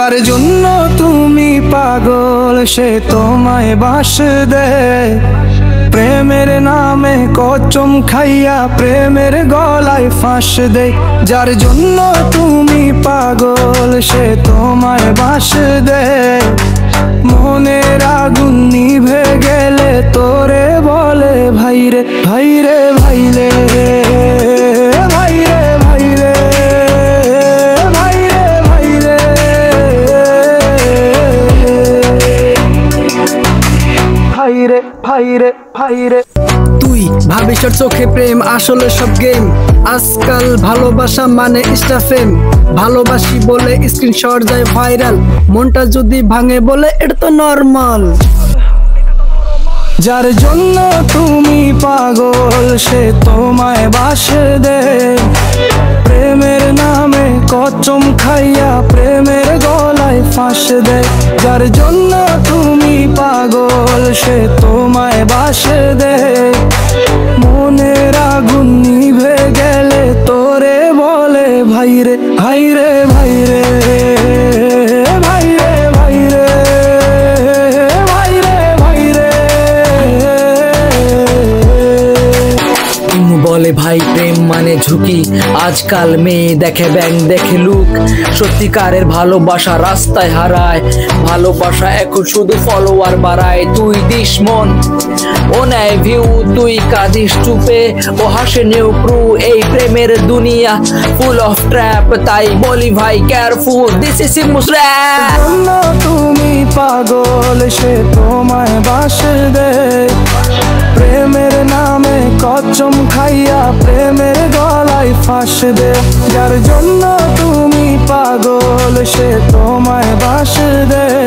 যার জন্য তুমি পাগল সে তোমায় বাস দেয়, প্রেমের নামে কচম খাইয়া প্রেমের গলায় ফাঁস দেয়। যার জন্য তুমি পাগল সে তোমায় বাস দেয়, মনের আগুন নিভে গেলে তোরে বলে ভাইরে ভাইরে ভাইরে ভাইরে ভাইরে ভাইরে ভাইরে ভাইরে ভাইরে ভাইরে। তুই ভাবিস তোর চোখে প্রেম আসলে সব গেম, আজকাল ভালোবাসা মানে ইনস্টা ফেম, ভালোবাসি বলে স্ক্রিনশট যায় ভাইরাল, মনটা যদি ভাঙে বলে এটা তো নরমাল। যার জন্য তুমি পাগল সে তোমায় বাস দেয়, প্রেমের নামে কচম খাইয়া প্রেমের গলায় ফাঁস দেয়। যার জন্য তুমি পাগল সে তোমায় বাস দেয়, মনের আগুন নিভে গেলে তোরে বলে ভাইরে ভাইরে ভাইরে ভাইরে ভাইরে ভাইরে ভাইরে। বলে ভাই প্রেম মানে ঝুঁকি, আজকাল মেয়ে দেখে ব্যাং দেখে লুক, সত্যিকারের ভালোবাসা রাস্তায় হারায়, ভালোবাসা এখন শুধু ফলোয়ার বাড়ায়। তুই দিস মন ও নেয় ভিউ, তুই কাঁদিস চুপে ও হাসে নিউ প্রু, এই প্রেমের দুনিয়া ফুল অফ ট্র্যাপ, তাই বলি ভাই কেয়ারফুল, দিস ইজ ইমোস র‍্যাপ। তুমি পাগল সে তোমায় বাস দেয়, প্রেমের নামে কচম খাইয়া প্রেমের গলায় ফাঁস দে। যার জন্য তুমি পাগল সে তোমায় বাস দেয়,